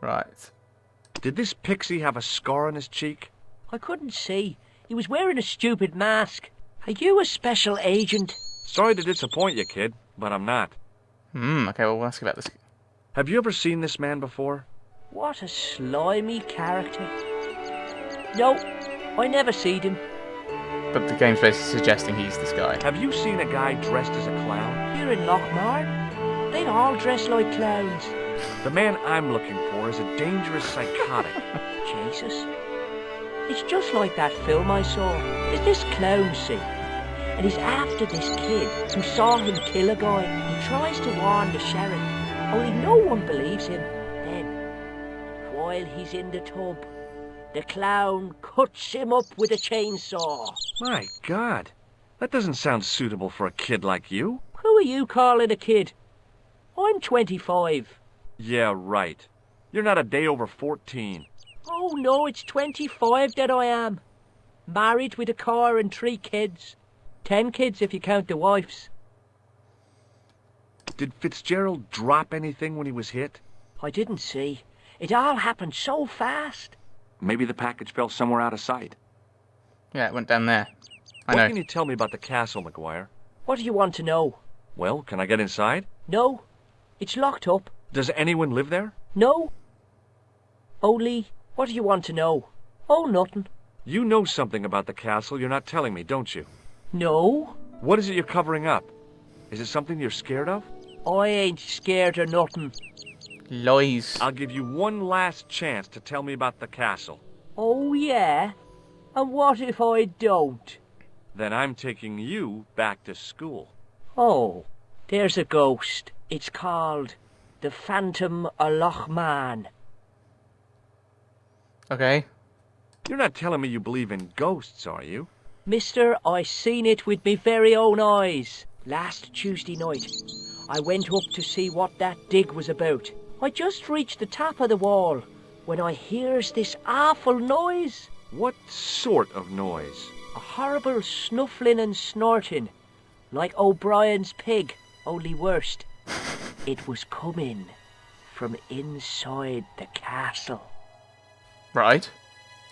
Right. Did this pixie have a scar on his cheek? I couldn't see. He was wearing a stupid mask. Are you a special agent? Sorry to disappoint you, kid, but I'm not. Okay, well, we'll ask about this. Have you ever seen this man before? What a slimy character. No, I never seen him. But the game's basically suggesting he's this guy. Have you seen a guy dressed as a clown? Here in Lochmar, they all dress like clowns. The man I'm looking for is a dangerous psychotic. Jesus. It's just like that film I saw. There's this clown scene, and he's after this kid who saw him kill a guy. He tries to warn the sheriff, only no one believes him. Then, while he's in the tub, the clown cuts him up with a chainsaw. My God, that doesn't sound suitable for a kid like you. Who are you calling a kid? I'm 25. Yeah, right. You're not a day over 14. Oh no, it's 25 that I am. Married with a car and 3 kids. 10 kids if you count the wives. Did Fitzgerald drop anything when he was hit? I didn't see. It all happened so fast. Maybe the package fell somewhere out of sight. Yeah, it went down there. I know. What can you tell me about the castle, McGuire? What do you want to know? Well, can I get inside? No, it's locked up. Does anyone live there? No. Only, what do you want to know? Oh, nothing. You know something about the castle you're not telling me, don't you? No. What is it you're covering up? Is it something you're scared of? I ain't scared of nothing. Lies. I'll give you one last chance to tell me about the castle. Oh, yeah? And what if I don't? Then I'm taking you back to school. Oh, there's a ghost. It's called the Phantom of Lochman. Okay. You're not telling me you believe in ghosts, are you? Mister, I seen it with me very own eyes. Last Tuesday night, I went up to see what that dig was about. I just reached the top of the wall when I hears this awful noise. What sort of noise? A horrible snuffling and snorting, like O'Brien's pig, only worse. It was coming from inside the castle. Right.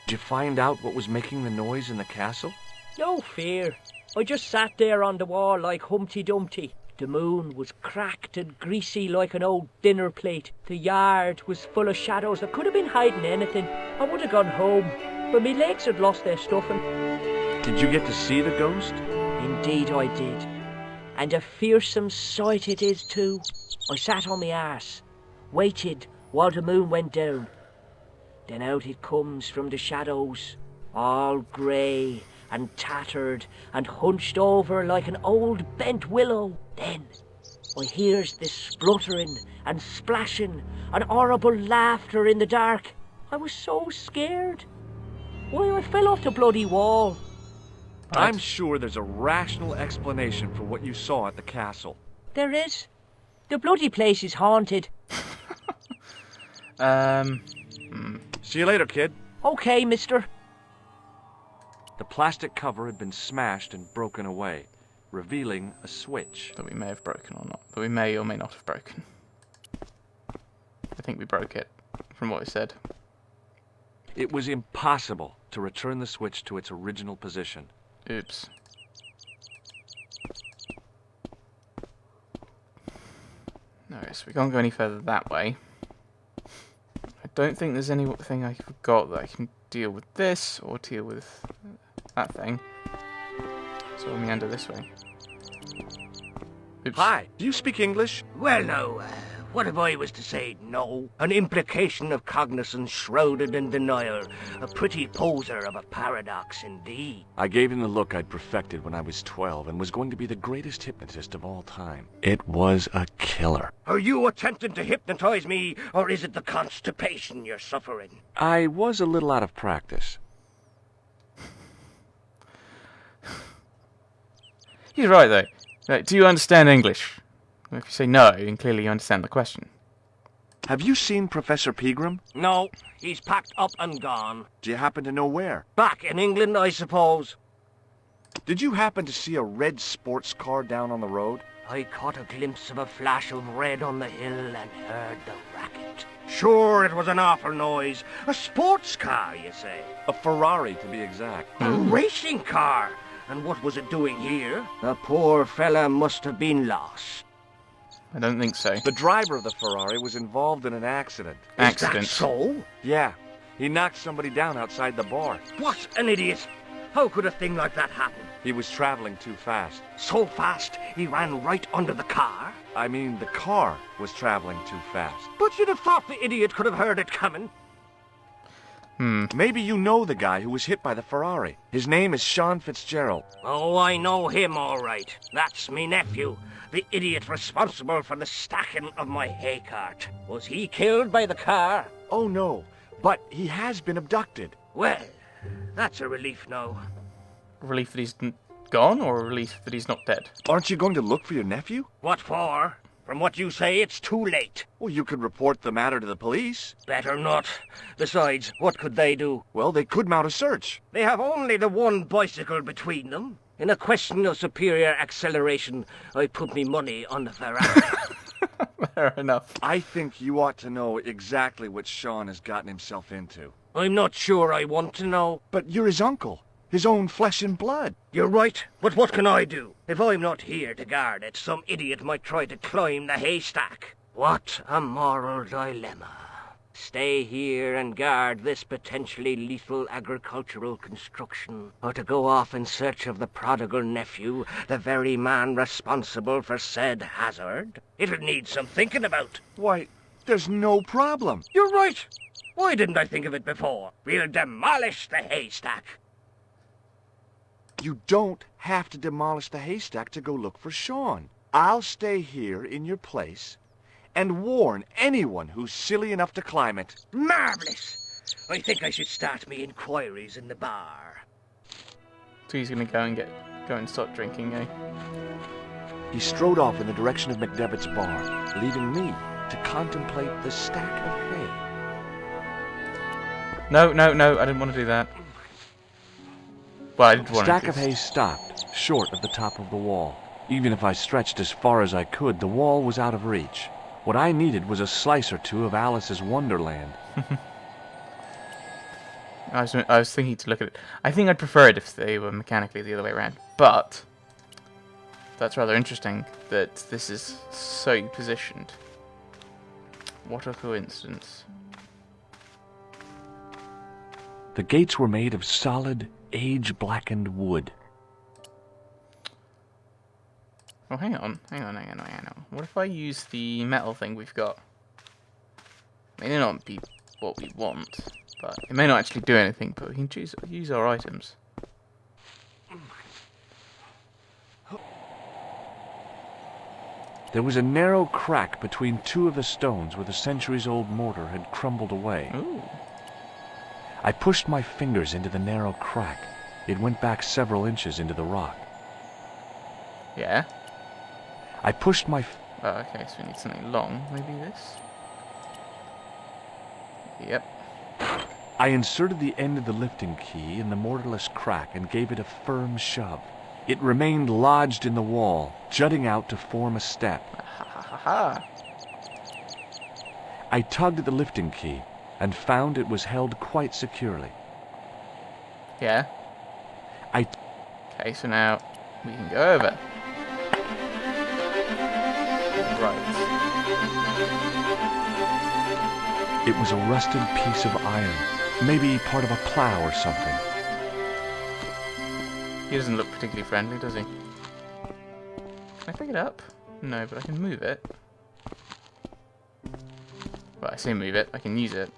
Did you find out what was making the noise in the castle? No fear. I just sat there on the wall like Humpty Dumpty. The moon was cracked and greasy like an old dinner plate. The yard was full of shadows. I could have been hiding anything. I would have gone home, but my legs had lost their stuffing. Did you get to see the ghost? Indeed I did. And a fearsome sight it is too. I sat on my arse, waited while the moon went down. Then out it comes from the shadows, all grey and tattered and hunched over like an old bent willow. Then I hears this spluttering and splashing and horrible laughter in the dark. I was so scared. Why, I fell off the bloody wall. Right. I'm sure there's a rational explanation for what you saw at the castle. There is. The bloody place is haunted. See you later, kid. Okay, mister. The plastic cover had been smashed and broken away, revealing a switch. That we may have broken or not. That we may or may not have broken. I think we broke it, from what it said. It was impossible to return the switch to its original position. Oops. No, so we can't go any further that way. I don't think there's anything I forgot that I can deal with this or deal with that thing. So let me enter this way. Oops. Hi, do you speak English? Well, no. What if I was to say no? An implication of cognizance shrouded in denial. A pretty poser of a paradox indeed. I gave him the look I'd perfected when I was 12 and was going to be the greatest hypnotist of all time. It was a killer. Are you attempting to hypnotize me, or is it the constipation you're suffering? I was a little out of practice. He's right, though. Right, do you understand English? If you say no, then clearly you understand the question. Have you seen Professor Pegram? No, he's packed up and gone. Do you happen to know where? Back in England, I suppose. Did you happen to see a red sports car down on the road? I caught a glimpse of a flash of red on the hill and heard the racket. Sure, it was an awful noise. A sports car, you say? A Ferrari, to be exact. A racing car? And what was it doing here? The poor fella must have been lost. I don't think so. The driver of the Ferrari was involved in an accident. Accident. Is that so? Yeah, he knocked somebody down outside the bar. What an idiot! How could a thing like that happen? He was traveling too fast. So fast, he ran right under the car? I mean, the car was traveling too fast. But you'd have thought the idiot could have heard it coming. Maybe you know the guy who was hit by the Ferrari. His name is Sean Fitzgerald. Oh, I know him all right. That's me nephew, the idiot responsible for the stacking of my hay cart. Was he killed by the car? Oh no, but he has been abducted. Well, that's a relief now. Relief that he's gone, or relief that he's not dead? Aren't you going to look for your nephew? What for? From what you say, it's too late. Well, you could report the matter to the police. Better not. Besides, what could they do? Well, they could mount a search. They have only the one bicycle between them. In a question of superior acceleration, I put me money on the Ferrari. Fair enough. I think you ought to know exactly what Sean has gotten himself into. I'm not sure I want to know. But you're his uncle. His own flesh and blood. You're right, but what can I do? If I'm not here to guard it, some idiot might try to climb the haystack. What a moral dilemma. Stay here and guard this potentially lethal agricultural construction, or to go off in search of the prodigal nephew, the very man responsible for said hazard? It'll need some thinking about. Why, there's no problem. You're right. Why didn't I think of it before? We'll demolish the haystack. You don't have to demolish the haystack to go look for Sean. I'll stay here in your place and warn anyone who's silly enough to climb it. Marvellous! I think I should start me inquiries in the bar. So he's gonna go and start drinking, eh? He strode off in the direction of McDevitt's bar, leaving me to contemplate the stack of hay. No, I didn't want to do that. Well, I did The want stack to. of hay stopped, short of the top of the wall. Even if I stretched as far as I could, the wall was out of reach. What I needed was a slice or two of Alice's Wonderland. I was thinking to look at it. I think I'd prefer it if they were mechanically the other way around. But that's rather interesting that this is so positioned. What a coincidence. The gates were made of solid, age-blackened wood. Oh, hang on. What if I use the metal thing we've got? It may not be what we want, but it may not actually do anything, but we can use our items. There was a narrow crack between two of the stones where the centuries-old mortar had crumbled away. Ooh. I pushed my fingers into the narrow crack. It went back several inches into the rock. Yeah? I pushed my... Oh, okay, so we need something long. Maybe this? Yep. I inserted the end of the lifting key in the mortarless crack and gave it a firm shove. It remained lodged in the wall, jutting out to form a step. Ha ha ha ha. I tugged at the lifting key and found it was held quite securely. Yeah? Okay, so now we can go over. Right. It was a rusted piece of iron, maybe part of a plow or something. He doesn't look particularly friendly, does he? Can I pick it up? No, but I can move it. Well, I say move it, I can use it.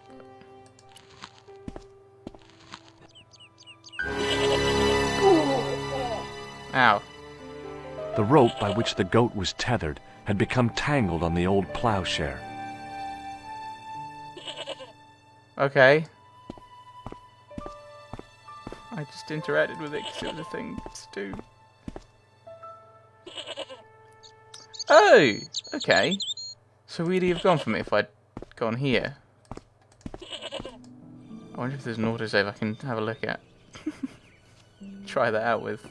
Ow. The rope by which the goat was tethered had become tangled on the old plowshare. Okay. I just interacted with it because it was a thing to do. Oh! Okay. So where'd he have gone from it if I'd gone here? I wonder if there's an autosave I can have a look at. Try that out with.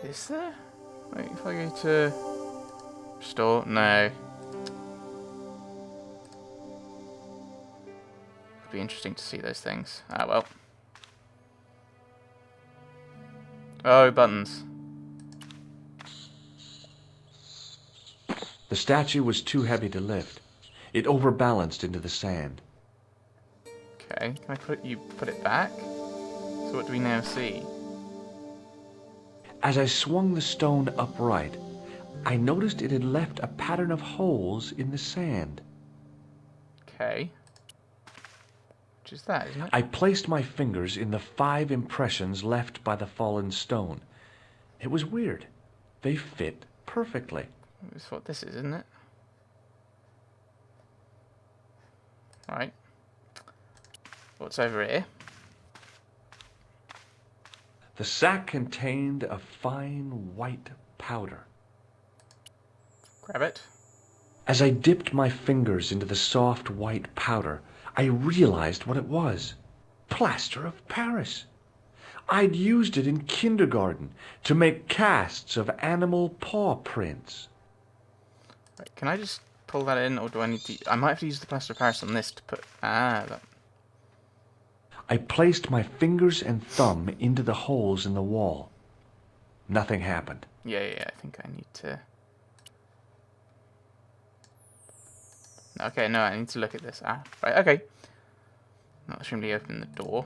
Is there? Wait, if I go to store, no. It'd be interesting to see those things. Ah well. Oh, buttons. The statue was too heavy to lift. It overbalanced into the sand. Okay, can I put it back? So what do we now see? As I swung the stone upright, I noticed it had left a pattern of holes in the sand. Okay. Which is that, isn't it? I placed my fingers in the 5 impressions left by the fallen stone. It was weird. They fit perfectly. That's what this is, isn't it? Right. What's over here? The sack contained a fine white powder. Grab it. As I dipped my fingers into the soft white powder, I realized what it was. Plaster of Paris. I'd used it in kindergarten to make casts of animal paw prints. Right, can I just pull that in, or do I need to... I might have to use the plaster of Paris on this to put... Ah, that... I placed my fingers and thumb into the holes in the wall. Nothing happened. Yeah, I think I need to... Okay, no, I need to look at this. Ah, right, okay. Not assumably open the door.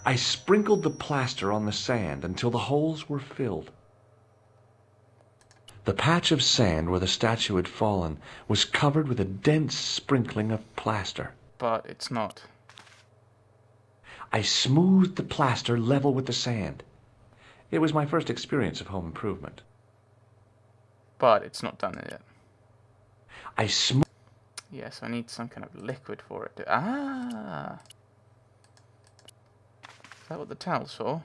I sprinkled the plaster on the sand until the holes were filled. The patch of sand where the statue had fallen was covered with a dense sprinkling of plaster. But it's not. I smoothed the plaster level with the sand. It was my first experience of home improvement. But it's not done yet. I smoothed... Yes, I need some kind of liquid for it to... Ah! Is that what the towel's for?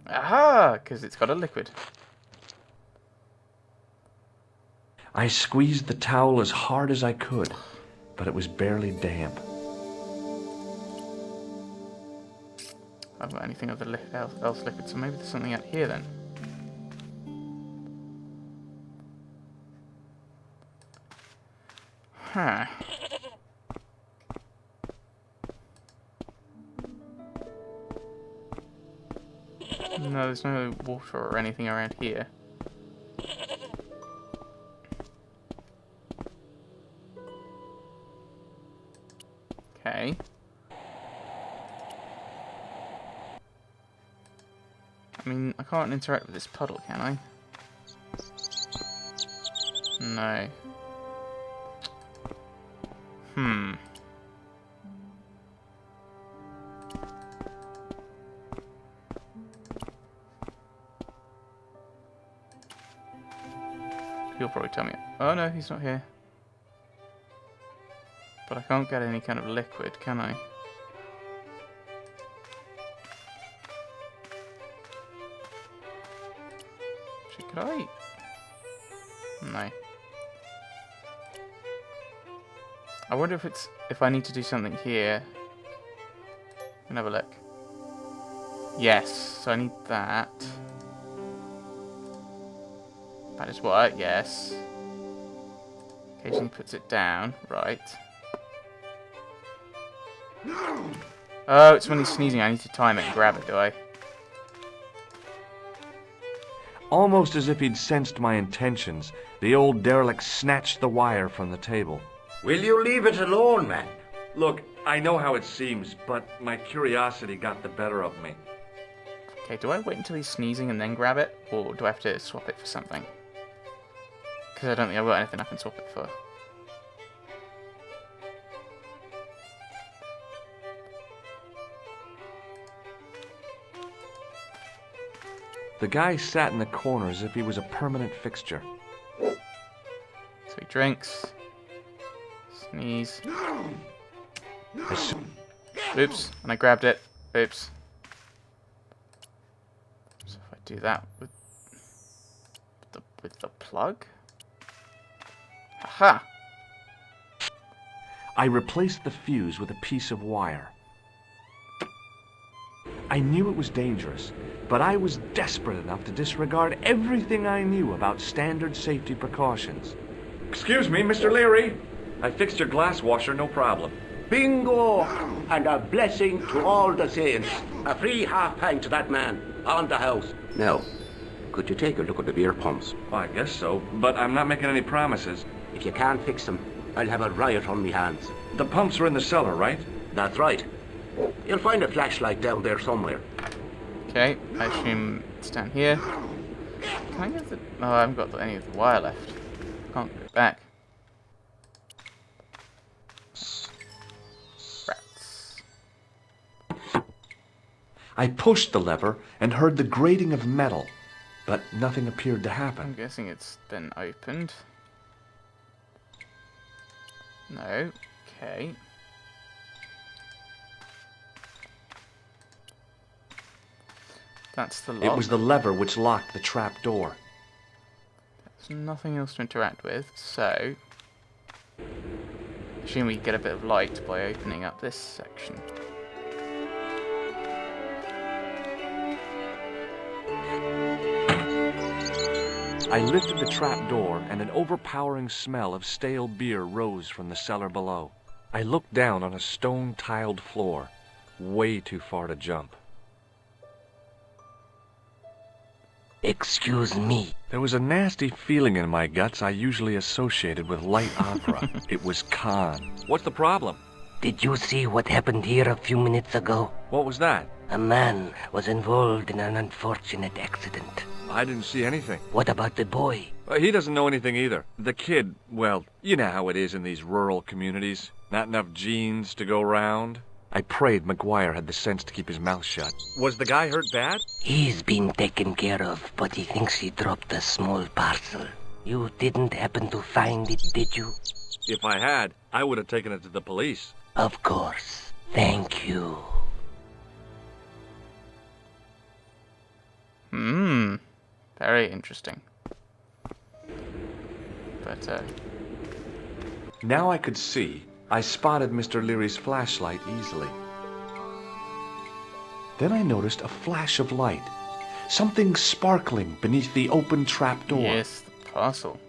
Aha! Because it's got a liquid. I squeezed the towel as hard as I could, but it was barely damp. I haven't got anything other else liquid, so maybe there's something out here then. Huh. No, there's no water or anything around here. Okay. I mean, I can't interact with this puddle, can I? No. He'll probably tell me. Oh no, he's not here. But I can't get any kind of liquid, can I? Could I? No. I wonder if I need to do something here. Let me have a look. Yes, so I need that. That is what, yes. Occasionally puts it down, right. Oh, it's when he's sneezing. I need to time it and grab it, do I? Almost as if he'd sensed my intentions, the old derelict snatched the wire from the table. Will you leave it alone, man? Look, I know how it seems, but my curiosity got the better of me. Okay, do I wait until he's sneezing and then grab it? Or do I have to swap it for something? Because I don't think I've got anything I can swap it for. The guy sat in the corner as if he was a permanent fixture. So he drinks. Sneeze. Oops, and I grabbed it. Oops. So if I do that with the plug. Haha! I replaced the fuse with a piece of wire. I knew it was dangerous, but I was desperate enough to disregard everything I knew about standard safety precautions. Excuse me, Mr. Leary. I fixed your glass washer, no problem. Bingo! And a blessing to all the saints. A free half-pint to that man, on the house. Now, could you take a look at the beer pumps? Well, I guess so, but I'm not making any promises. If you can't fix them, I'll have a riot on me hands. The pumps are in the cellar, right? That's right. You'll find a flashlight down there somewhere. Okay, I assume it's down here. Can I get the... Oh, I haven't got any of the wire left. Can't go back. Rats. I pushed the lever and heard the grating of metal, but nothing appeared to I'm happen. guessing it's been opened. No. Okay. That's the lock. It was the lever which locked the trap door. There's nothing else to interact with, so... assume we get a bit of light by opening up this section. I lifted the trap door and an overpowering smell of stale beer rose from the cellar below. I looked down on a stone-tiled floor, way too far to jump. Excuse me. There was a nasty feeling in my guts I usually associated with light opera. It was Khan. What's the problem? Did you see what happened here a few minutes ago? What was that? A man was involved in an unfortunate accident. I didn't see anything. What about the boy? He doesn't know anything either. The kid, well, you know how it is in these rural communities. Not enough genes to go round. I prayed McGuire had the sense to keep his mouth shut. Was the guy hurt bad? He's been taken care of, but he thinks he dropped a small parcel. You didn't happen to find it, did you? If I had, I would have taken it to the police. Of course. Thank you. Very interesting. But, Now I could see. I spotted Mr. Leary's flashlight easily. Then I noticed a flash of light. Something sparkling beneath the open trap door. yes, the parcel.